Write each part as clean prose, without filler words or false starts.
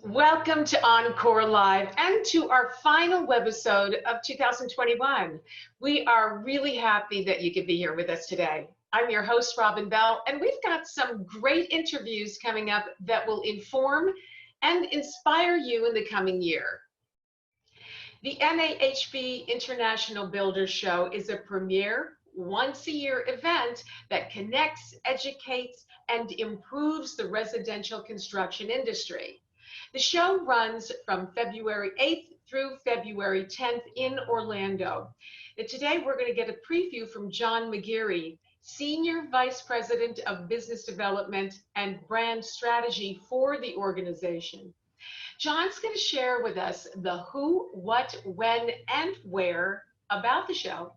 Welcome to OnCore Live and to our final webisode of 2021. We are really happy that you could be here with us today. I'm your host, Robin Bell, and we've got some great interviews coming up that will inform and inspire you in the coming year. The NAHB International Builders Show is a premier once-a-year event that connects, educates, and improves the residential construction industry. The show runs from February 8th through February 10th in Orlando. And today we're going to get a preview from John McGeary, Senior Vice President of Business Development and Brand Strategy for the organization. John's going to share with us the who, what, when, and where about the show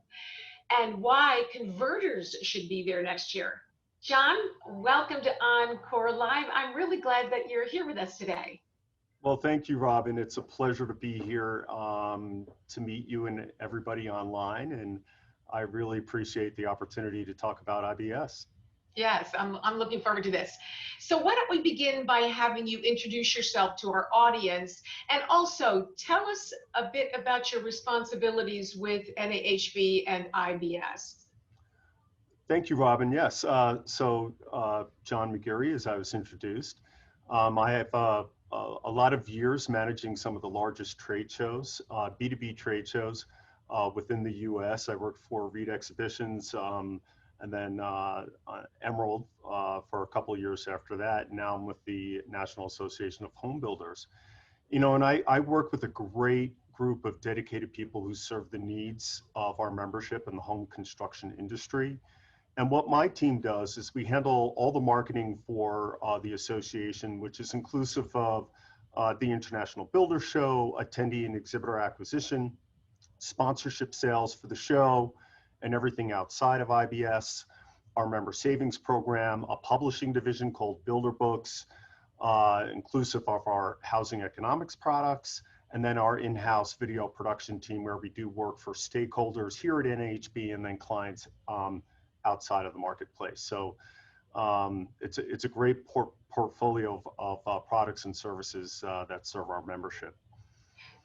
and why converters should be there next year. John, welcome to OnCore Live. I'm really glad that you're here with us today. Well, thank you, Robin. It's a pleasure to be here to meet you and everybody online, and I really appreciate the opportunity to talk about IBS. Yes, I'm looking forward to this. So why don't we begin by having you introduce yourself to our audience, and also tell us a bit about your responsibilities with NAHB and IBS. Thank you, Robin. Yes, John McGeary, as I was introduced. I have a lot of years managing some of the largest trade shows, B2B trade shows within the US. I worked for Reed Exhibitions and then Emerald for a couple of years after that. Now I'm with the National Association of Home Builders. You know, and I work with a great group of dedicated people who serve the needs of our membership in the home construction industry. And what my team does is we handle all the marketing for the association, which is inclusive of the International Builder Show, attendee and exhibitor acquisition, sponsorship sales for the show, and everything outside of IBS, our member savings program, a publishing division called Builder Books, inclusive of our housing economics products, and then our in-house video production team where we do work for stakeholders here at NAHB and then clients outside of the marketplace. So it's a great portfolio of products and services that serve our membership.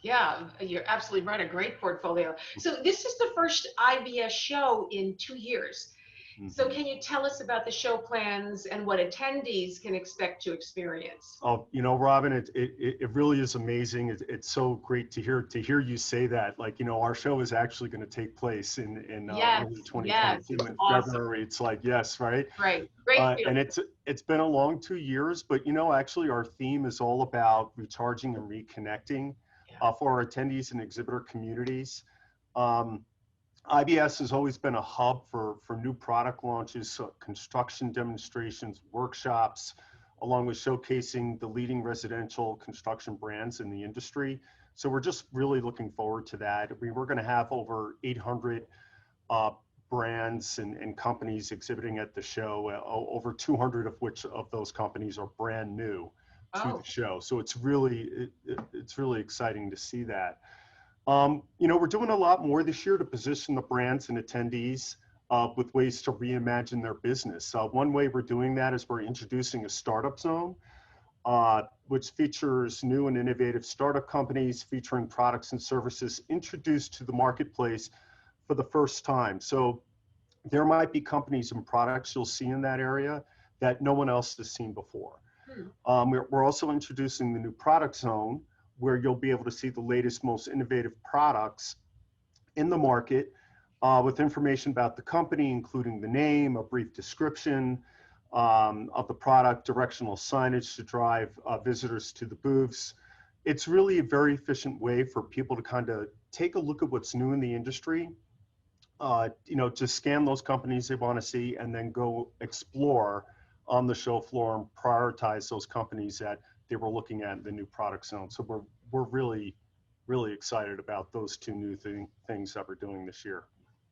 Yeah, you're absolutely right, a great portfolio. So this is the first IBS show in 2 years. Mm-hmm. So can you tell us about the show plans and what attendees can expect to experience? Oh, you know, Robin, it really is amazing. It's so great to hear you say that. Like, you know, our show is actually going to take place in early 2022 in awesome. February. It's like, yes, right? Right, and it's been a long 2 years, but you know, actually our theme is all about recharging and reconnecting for our attendees and exhibitor communities. IBS has always been a hub for new product launches, construction demonstrations, workshops, along with showcasing the leading residential construction brands in the industry. So we're just really looking forward to that. We're going to have over 800 brands and companies exhibiting at the show, over 200 of which of those companies are brand new to the show. So it's really exciting to see that. You know, we're doing a lot more this year to position the brands and attendees with ways to reimagine their business. One way we're doing that is we're introducing a startup zone, which features new and innovative startup companies featuring products and services introduced to the marketplace for the first time. So there might be companies and products you'll see in that area that no one else has seen before. We're also introducing the new product zone, where you'll be able to see the latest, most innovative products in the market with information about the company, including the name, a brief description of the product, directional signage to drive visitors to the booths. It's really a very efficient way for people to kind of take a look at what's new in the industry, you know, to scan those companies they want to see and then go explore on the show floor and prioritize those companies that they were looking at in the new product zone. So we're really excited about those two new things that we're doing this year.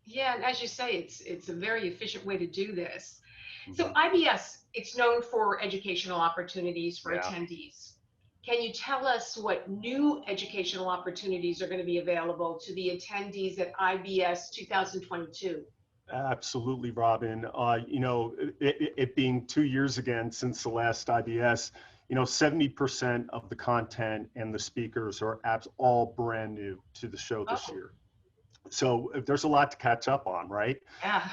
Yeah, and as you say, it's a very efficient way to do this. Mm-hmm. So IBS, it's known for educational opportunities for attendees. Can you tell us what new educational opportunities are going to be available to the attendees at IBS 2022? Absolutely, Robin. You know, it being 2 years again since the last IBS, 70% of the content and the speakers are all brand new to the show this Oh, year. So there's a lot to catch up on, right? yeah.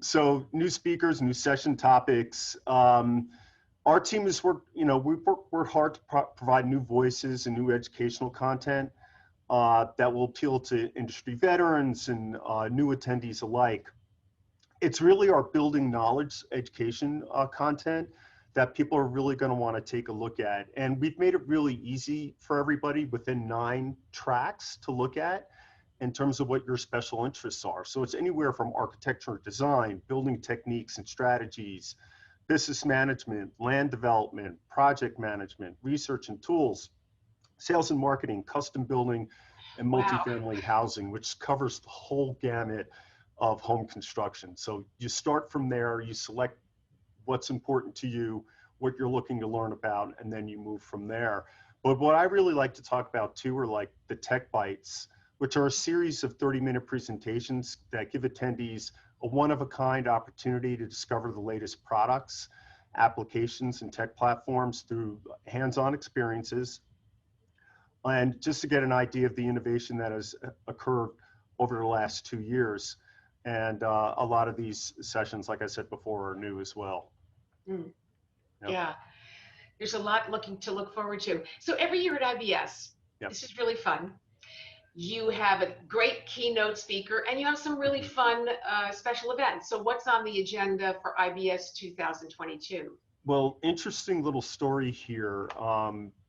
So new speakers, new session topics. Our team is we're hard to provide new voices and new educational content that will appeal to industry veterans and new attendees alike. It's really our building knowledge education content that people are really going to want to take a look at. And we've made it really easy for everybody within 9 tracks to look at in terms of what your special interests are. So it's anywhere from architecture, design, building techniques and strategies, business management, land development, project management, research and tools, sales and marketing, custom building, and Wow. multifamily housing, which covers the whole gamut of home construction. So you start from there, you select what's important to you, what you're looking to learn about, and then you move from there. But what I really like to talk about too are like the Tech Bites, which are a series of 30-minute presentations that give attendees a one-of-a-kind opportunity to discover the latest products, applications, and tech platforms through hands-on experiences, and just to get an idea of the innovation that has occurred over the last 2 years. And a lot of these sessions, like I said before, are new as well. Mm, Yep. yeah. There's a lot to look forward to. So every year at IBS, Yep. this is really fun. You have a great keynote speaker and you have some really fun special events. So what's on the agenda for IBS 2022? Well, interesting little story here.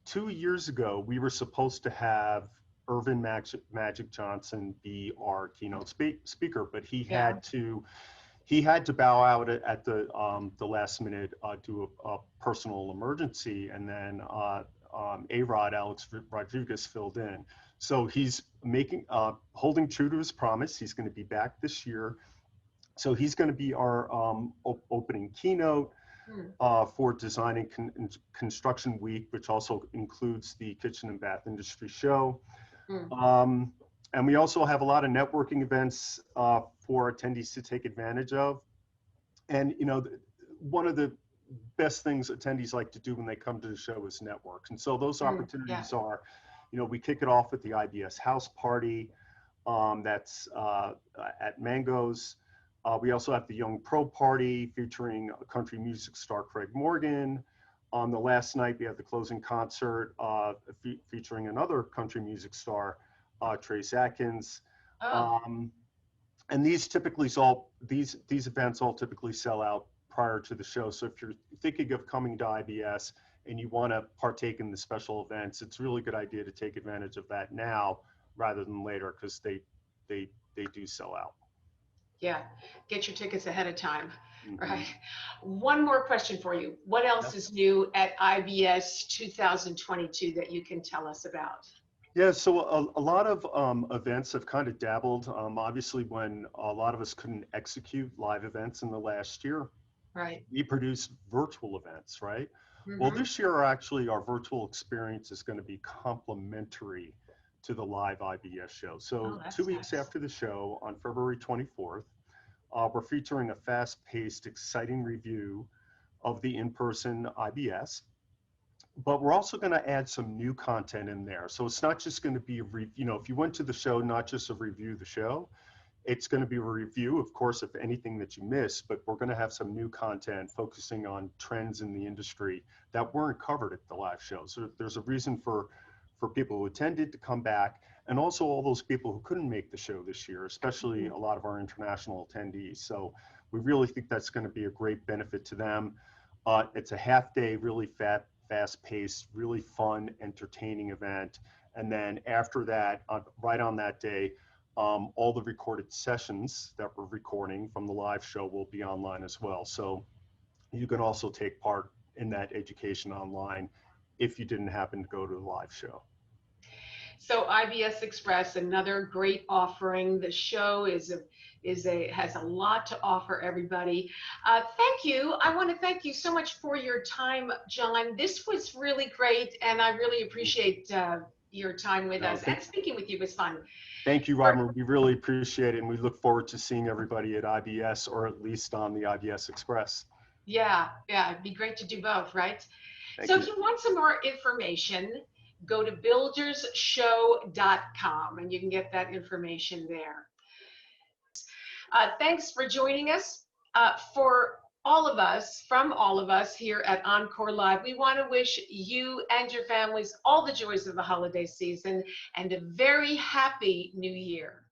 2 years ago, we were supposed to have Irvin Magic Johnson be our keynote speaker, but he had to bow out at the last minute due to a personal emergency, and then A-Rod Alex Rodriguez filled in. So he's holding true to his promise. He's going to be back this year. So he's going to be our opening keynote for Design and Construction Week, which also includes the Kitchen and Bath Industry Show. And we also have a lot of networking events for attendees to take advantage of. And one of the best things attendees like to do when they come to the show is network. And so those opportunities are, we kick it off with the IBS House Party that's at Mango's. We also have the Young Pro Party featuring country music star Craig Morgan. On the last night, we have the closing concert featuring another country music star, Trace Atkins. And these events all typically sell out prior to the show. So if you're thinking of coming to IBS and you want to partake in the special events, it's a really good idea to take advantage of that now rather than later, because they do sell out. Yeah, get your tickets ahead of time, right? One more question for you. What else is new at IBS 2022 that you can tell us about? Yeah, so a lot of events have kind of dabbled. Obviously, when a lot of us couldn't execute live events in the last year, we produced virtual events, right? Well, this year, actually, our virtual experience is going to be complementary to the live IBS show. So 2 weeks after the show, on February 24th, we're featuring a fast-paced, exciting review of the in-person IBS. But we're also going to add some new content in there. So it's not just going to be, if you went to the show, not just a review of the show, it's going to be a review, of course, of anything that you missed, but we're going to have some new content focusing on trends in the industry that weren't covered at the live show. So there's a reason for people who attended to come back, and also all those people who couldn't make the show this year, especially a lot of our international attendees. So we really think that's going to be a great benefit to them. It's a half-day, really fast-paced, really fun, entertaining event. And then after that, right on that day, all the recorded sessions that we're recording from the live show will be online as well. So you can also take part in that education online if you didn't happen to go to the live show. So IBS Express, another great offering. The show has a lot to offer everybody. Thank you. I want to thank you so much for your time, John. This was really great, and I really appreciate your time with us. And speaking with you was fun. Thank you, Robin. We really appreciate it, and we look forward to seeing everybody at IBS, or at least on the IBS Express. Yeah, it'd be great to do both, right? So if you want some more information, go to buildersshow.com and you can get that information there. Thanks for joining us. For all of us, from all of us here at OnCore Live, we want to wish you and your families all the joys of the holiday season and a very happy new year.